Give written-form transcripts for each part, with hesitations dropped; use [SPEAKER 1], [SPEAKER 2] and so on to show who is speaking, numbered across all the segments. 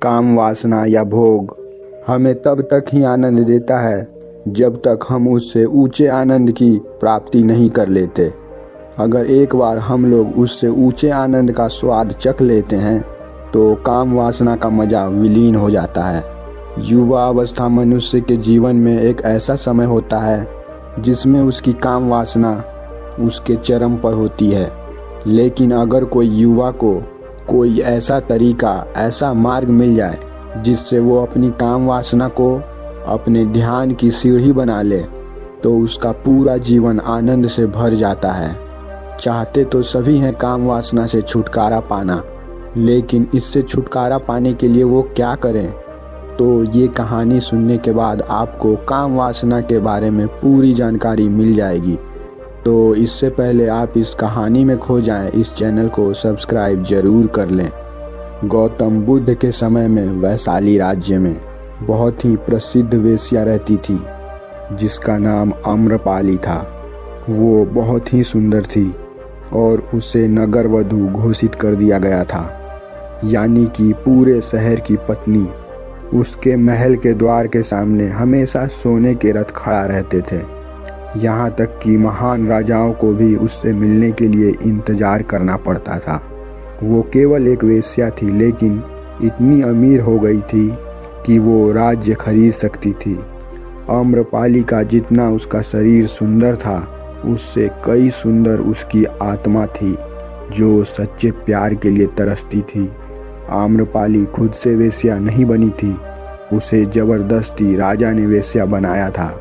[SPEAKER 1] काम वासना या भोग हमें तब तक ही आनंद देता है जब तक हम उससे ऊंचे आनंद की प्राप्ति नहीं कर लेते। अगर एक बार हम लोग उससे ऊंचे आनंद का स्वाद चख लेते हैं तो काम वासना का मजा विलीन हो जाता है। युवा अवस्था मनुष्य के जीवन में एक ऐसा समय होता है जिसमें उसकी काम वासना उसके चरम पर होती है। लेकिन अगर कोई युवा को कोई ऐसा तरीका, ऐसा मार्ग मिल जाए जिससे वो अपनी काम वासना को अपने ध्यान की सीढ़ी बना ले तो उसका पूरा जीवन आनंद से भर जाता है। चाहते तो सभी हैं काम वासना से छुटकारा पाना, लेकिन इससे छुटकारा पाने के लिए वो क्या करें? तो ये कहानी सुनने के बाद आपको काम वासना के बारे में पूरी जानकारी मिल जाएगी। तो इससे पहले आप इस कहानी में खो जाएं, इस चैनल को सब्सक्राइब जरूर कर लें। गौतम बुद्ध के समय में वैशाली राज्य में बहुत ही प्रसिद्ध वेश्या रहती थी जिसका नाम आम्रपाली था। वो बहुत ही सुंदर थी और उसे नगर वधू घोषित कर दिया गया था, यानी कि पूरे शहर की पत्नी। उसके महल के द्वार के सामने हमेशा सोने के रथ खड़ा रहते थे, यहाँ तक कि महान राजाओं को भी उससे मिलने के लिए इंतजार करना पड़ता था। वो केवल एक वेश्या थी, लेकिन इतनी अमीर हो गई थी कि वो राज्य खरीद सकती थी। आम्रपाली का जितना उसका शरीर सुंदर था, उससे कई सुंदर उसकी आत्मा थी जो सच्चे प्यार के लिए तरसती थी। आम्रपाली खुद से वेश्या नहीं बनी थी, उसे जबरदस्ती राजा ने वेश्या बनाया था।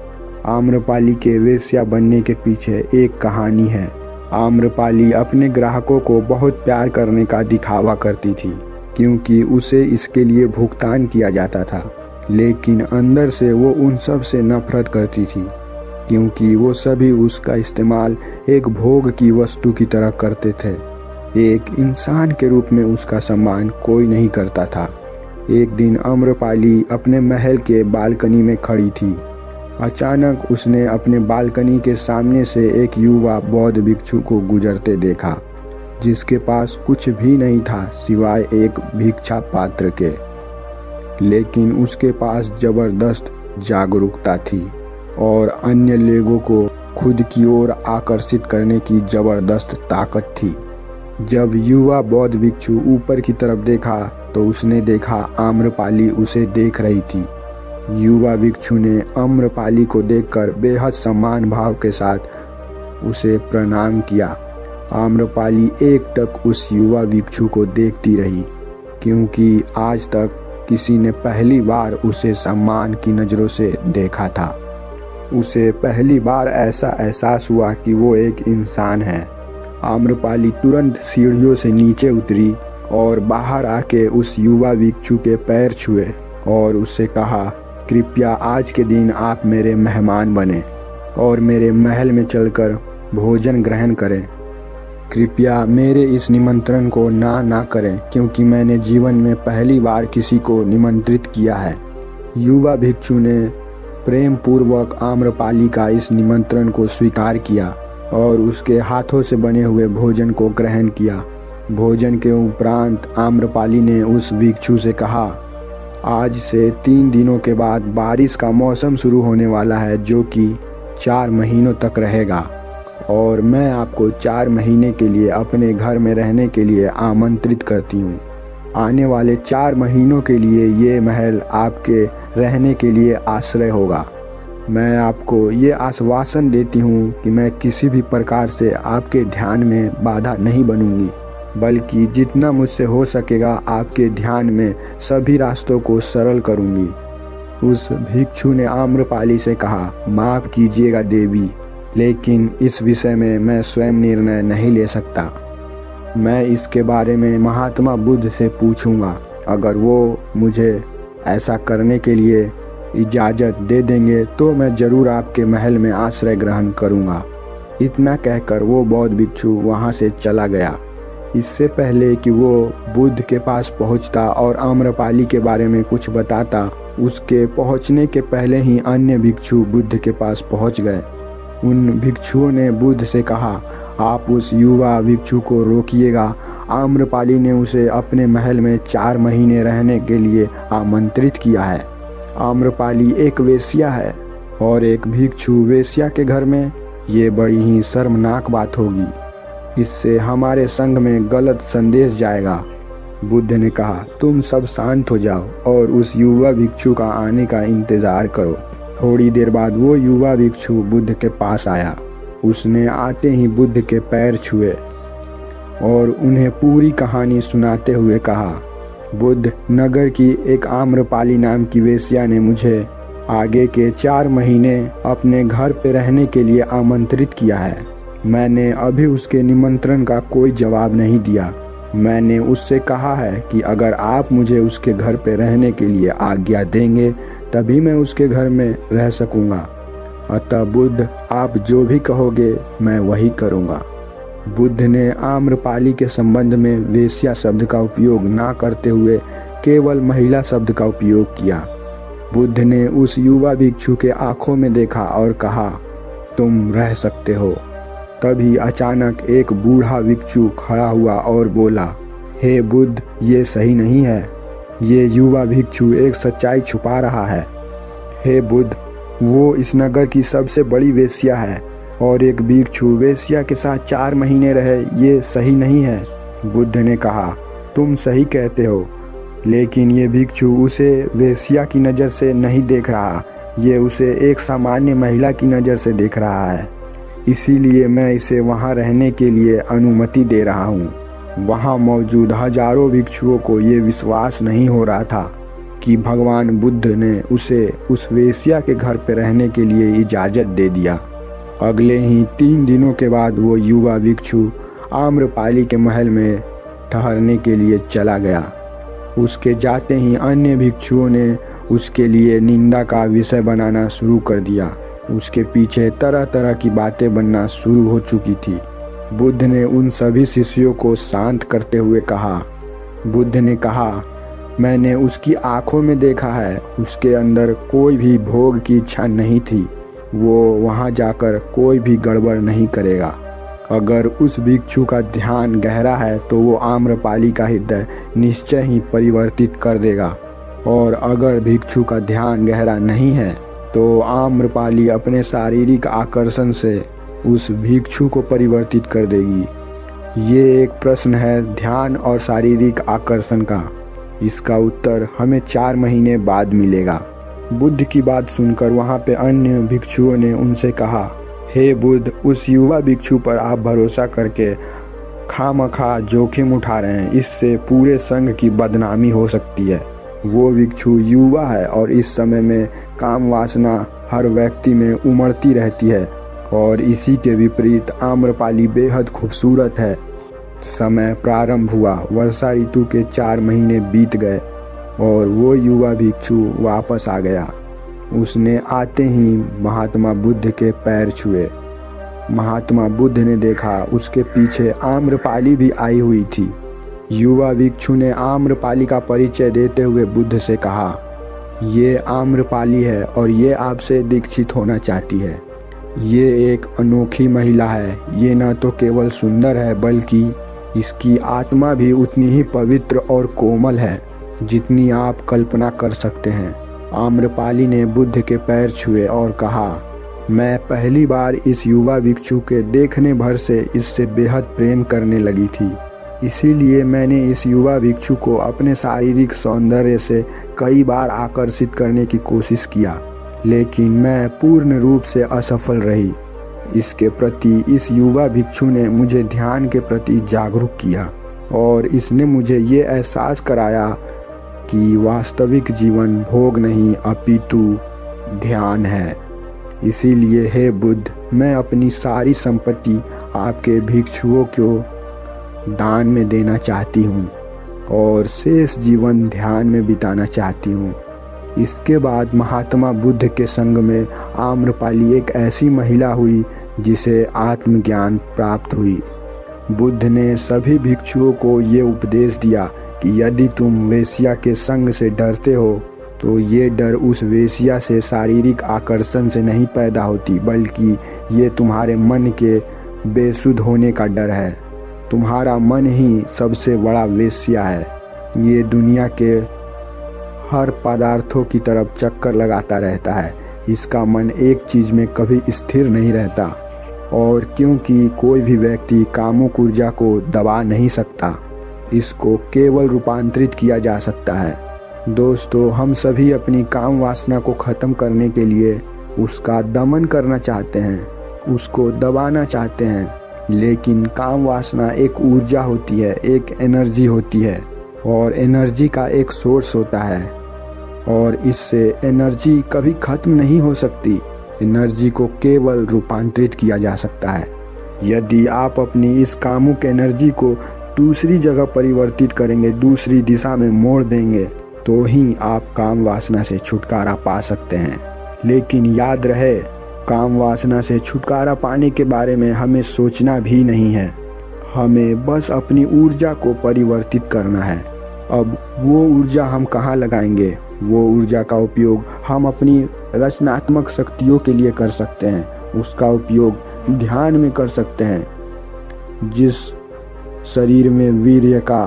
[SPEAKER 1] आम्रपाली के वेश्या बनने के पीछे एक कहानी है। आम्रपाली अपने ग्राहकों को बहुत प्यार करने का दिखावा करती थी क्योंकि उसे इसके लिए भुगतान किया जाता था, लेकिन अंदर से वो उन सब से नफरत करती थी क्योंकि वो सभी उसका इस्तेमाल एक भोग की वस्तु की तरह करते थे। एक इंसान के रूप में उसका सम्मान कोई नहीं करता था। एक दिन आम्रपाली अपने महल के बालकनी में खड़ी थी। अचानक उसने अपने बालकनी के सामने से एक युवा बौद्ध भिक्षु को गुजरते देखा जिसके पास कुछ भी नहीं था सिवाय एक भिक्षा पात्र के, लेकिन उसके पास जबरदस्त जागरूकता थी और अन्य लोगों को खुद की ओर आकर्षित करने की जबरदस्त ताकत थी। जब युवा बौद्ध भिक्षु ऊपर की तरफ देखा तो उसने देखा आम्रपाली उसे देख रही थी। युवा भिक्षु ने आम्रपाली को देखकर बेहद सम्मान भाव के साथ उसे प्रणाम किया। आम्रपाली एकटक उस युवा भिक्षु को देखती रही क्योंकि आज तक किसी ने पहली बार उसे सम्मान की नज़रों से देखा था। उसे पहली बार ऐसा एहसास हुआ कि वो एक इंसान है। आम्रपाली तुरंत सीढ़ियों से नीचे उतरी और बाहर आके उस युवा भिक्षु के पैर छुए और उससे कहा, कृपया आज के दिन आप मेरे मेहमान बने और मेरे महल में चलकर भोजन ग्रहण करें। कृपया मेरे इस निमंत्रण को ना करें क्योंकि मैंने जीवन में पहली बार किसी को निमंत्रित किया है। युवा भिक्षु ने प्रेम पूर्वक आम्रपाली का इस निमंत्रण को स्वीकार किया और उसके हाथों से बने हुए भोजन को ग्रहण किया। भोजन के उपरांत आम्रपाली ने उस भिक्षु से कहा, आज से 3 दिनों के बाद बारिश का मौसम शुरू होने वाला है जो कि 4 महीनों तक रहेगा और मैं आपको 4 महीने के लिए अपने घर में रहने के लिए आमंत्रित करती हूँ। आने वाले 4 महीनों के लिए ये महल आपके रहने के लिए आश्रय होगा। मैं आपको ये आश्वासन देती हूँ कि मैं किसी भी प्रकार से आपके ध्यान में बाधा नहीं बनूंगी, बल्कि जितना मुझसे हो सकेगा आपके ध्यान में सभी रास्तों को सरल करूंगी। उस भिक्षु ने आम्रपाली से कहा, माफ कीजिएगा देवी, लेकिन इस विषय में मैं स्वयं निर्णय नहीं ले सकता। मैं इसके बारे में महात्मा बुद्ध से पूछूंगा। अगर वो मुझे ऐसा करने के लिए इजाज़त दे देंगे तो मैं ज़रूर आपके महल में आश्रय ग्रहण करूंगा। इतना कहकर वो बौद्ध भिक्षु वहाँ से चला गया। इससे पहले कि वो बुद्ध के पास पहुंचता और आम्रपाली के बारे में कुछ बताता, उसके पहुंचने के पहले ही अन्य भिक्षु बुद्ध के पास पहुंच गए। उन भिक्षुओं ने बुद्ध से कहा, आप उस युवा भिक्षु को रोकिएगा, आम्रपाली ने उसे अपने महल में 4 महीने रहने के लिए आमंत्रित किया है। आम्रपाली एक वेश्या है और एक भिक्षु वेश्या के घर में, ये बड़ी ही शर्मनाक बात होगी। इससे हमारे संघ में गलत संदेश जाएगा। बुद्ध ने कहा, तुम सब शांत हो जाओ और उस युवा भिक्षु का आने का इंतजार करो। थोड़ी देर बाद वो युवा भिक्षु बुद्ध के पास आया। उसने आते ही बुद्ध के पैर छुए और उन्हें पूरी कहानी सुनाते हुए कहा, बुद्ध, नगर की एक आम्रपाली नाम की वेश्या ने मुझे आगे के 4 महीने अपने घर पे रहने के लिए आमंत्रित किया है। मैंने अभी उसके निमंत्रण का कोई जवाब नहीं दिया। मैंने उससे कहा है कि अगर आप मुझे उसके घर पे रहने के लिए आज्ञा देंगे तभी मैं उसके घर में रह सकूंगा। अतः बुद्ध, आप जो भी कहोगे मैं वही करूंगा। बुद्ध ने आम्रपाली के संबंध में वेश्या शब्द का उपयोग ना करते हुए केवल महिला शब्द का उपयोग किया। बुद्ध ने उस युवा भिक्षु के आंखों में देखा और कहा, तुम रह सकते हो। तभी अचानक एक बूढ़ा भिक्षु खड़ा हुआ और बोला, हे बुद्ध, ये सही नहीं है। ये युवा भिक्षु एक सच्चाई छुपा रहा है। हे बुद्ध, वो इस नगर की सबसे बड़ी वेश्या है और एक भिक्षु वेश्या के साथ 4 महीने रहे, ये सही नहीं है। बुद्ध ने कहा, तुम सही कहते हो, लेकिन ये भिक्षु उसे वेश्या की नज़र से नहीं देख रहा, ये उसे एक सामान्य महिला की नज़र से देख रहा है। इसीलिए मैं इसे वहाँ रहने के लिए अनुमति दे रहा हूँ। वहाँ मौजूद हजारों भिक्षुओं को ये विश्वास नहीं हो रहा था कि भगवान बुद्ध ने उसे उस वेश्या के घर पर रहने के लिए इजाज़त दे दिया। अगले ही 3 दिनों के बाद वो युवा भिक्षु आम्रपाली के महल में ठहरने के लिए चला गया। उसके जाते ही अन्य भिक्षुओं ने उसके लिए निंदा का विषय बनाना शुरू कर दिया। उसके पीछे तरह तरह की बातें बनना शुरू हो चुकी थी। बुद्ध ने उन सभी शिष्यों को शांत करते हुए कहा, बुद्ध ने कहा, मैंने उसकी आंखों में देखा है, उसके अंदर कोई भी भोग की इच्छा नहीं थी। वो वहाँ जाकर कोई भी गड़बड़ नहीं करेगा। अगर उस भिक्षु का ध्यान गहरा है तो वो आम्रपाली का हृदय निश्चय ही परिवर्तित कर देगा, और अगर भिक्षु का ध्यान गहरा नहीं है तो आम्रपाली अपने शारीरिक आकर्षण से उस भिक्षु को परिवर्तित कर देगी। ये एक प्रश्न है ध्यान और शारीरिक आकर्षण का। इसका उत्तर हमें 4 महीने बाद मिलेगा। बुद्ध की बात सुनकर वहाँ पे अन्य भिक्षुओं ने उनसे कहा, हे बुद्ध, उस युवा भिक्षु पर आप भरोसा करके खामखा जोखिम उठा रहे हैं। इससे पूरे संघ की बदनामी हो सकती है। वो भिक्षु युवा है और इस समय में काम वासना हर व्यक्ति में उमड़ती रहती है, और इसी के विपरीत आम्रपाली बेहद खूबसूरत है। समय प्रारंभ हुआ। वर्षा ऋतु के 4 महीने बीत गए और वो युवा भिक्षु वापस आ गया। उसने आते ही महात्मा बुद्ध के पैर छुए। महात्मा बुद्ध ने देखा उसके पीछे आम्रपाली भी आई हुई थी। युवा भिक्षु ने आम्रपाली का परिचय देते हुए बुद्ध से कहा, ये आम्रपाली है और ये आपसे दीक्षित होना चाहती है। ये एक अनोखी महिला है। ये न तो केवल सुंदर है बल्कि इसकी आत्मा भी उतनी ही पवित्र और कोमल है जितनी आप कल्पना कर सकते हैं। आम्रपाली ने बुद्ध के पैर छुए और कहा, मैं पहली बार इस युवा भिक्षु के देखने भर से इससे बेहद प्रेम करने लगी थी। इसीलिए मैंने इस युवा भिक्षु को अपने शारीरिक सौंदर्य से कई बार आकर्षित करने की कोशिश किया, लेकिन मैं पूर्ण रूप से असफल रही। इसके प्रति इस युवा भिक्षु ने मुझे ध्यान के प्रति जागरूक किया और इसने मुझे ये एहसास कराया कि वास्तविक जीवन भोग नहीं अपितु ध्यान है। इसीलिए हे बुद्ध, मैं अपनी सारी संपत्ति आपके भिक्षुओं को दान में देना चाहती हूँ और शेष जीवन ध्यान में बिताना चाहती हूँ। इसके बाद महात्मा बुद्ध के संग में आम्रपाली एक ऐसी महिला हुई जिसे आत्मज्ञान प्राप्त हुई। बुद्ध ने सभी भिक्षुओं को ये उपदेश दिया कि यदि तुम वेश्या के संग से डरते हो तो ये डर उस वेश्या से शारीरिक आकर्षण से नहीं पैदा होती, बल्कि ये तुम्हारे मन के बेसुध होने का डर है। तुम्हारा मन ही सबसे बड़ा वेश्या है। ये दुनिया के हर पदार्थों की तरफ चक्कर लगाता रहता है। इसका मन एक चीज में कभी स्थिर नहीं रहता, और क्योंकि कोई भी व्यक्ति कामुक ऊर्जा को दबा नहीं सकता, इसको केवल रूपांतरित किया जा सकता है। दोस्तों, हम सभी अपनी काम वासना को खत्म करने के लिए उसका दमन करना चाहते हैं, उसको दबाना चाहते हैं, लेकिन काम वासना एक ऊर्जा होती है, एक एनर्जी होती है, और एनर्जी का एक सोर्स होता है, और इससे एनर्जी कभी खत्म नहीं हो सकती। एनर्जी को केवल रूपांतरित किया जा सकता है। यदि आप अपनी इस कामुक एनर्जी को दूसरी जगह परिवर्तित करेंगे, दूसरी दिशा में मोड़ देंगे, तो ही आप काम वासना से छुटकारा पा सकते हैं। लेकिन याद रहे, काम वासना से छुटकारा पाने के बारे में हमें सोचना भी नहीं है, हमें बस अपनी ऊर्जा को परिवर्तित करना है। अब वो ऊर्जा हम कहाँ लगाएंगे? वो ऊर्जा का उपयोग हम अपनी रचनात्मक शक्तियों के लिए कर सकते हैं, उसका उपयोग ध्यान में कर सकते हैं। जिस शरीर में वीर्य का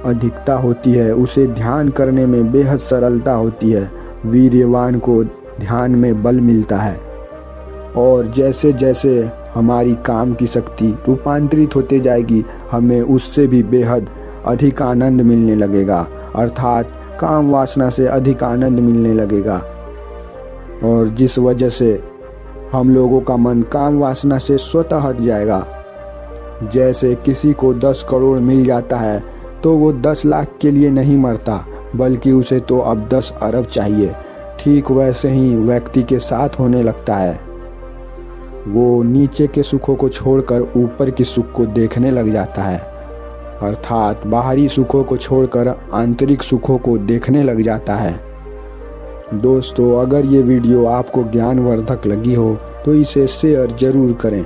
[SPEAKER 1] अधिकता होती है, उसे ध्यान करने में बेहद सरलता होती है। वीर्यवान को ध्यान में बल मिलता है, और जैसे जैसे हमारी काम की शक्ति रूपांतरित होते जाएगी, हमें उससे भी बेहद अधिक आनंद मिलने लगेगा, अर्थात काम वासना से अधिक आनंद मिलने लगेगा। और जिस वजह से हम लोगों का मन काम वासना से स्वतः हट जाएगा। जैसे किसी को 10 करोड़ मिल जाता है तो वो 10 लाख के लिए नहीं मरता, बल्कि उसे तो अब 10 अरब चाहिए। ठीक वैसे ही व्यक्ति के साथ होने लगता है। वो नीचे के सुखों को छोड़कर ऊपर की सुख को देखने लग जाता है, अर्थात बाहरी सुखों को छोड़कर आंतरिक सुखों को देखने लग जाता है। दोस्तों, अगर ये वीडियो आपको ज्ञानवर्धक लगी हो तो इसे शेयर जरूर करें।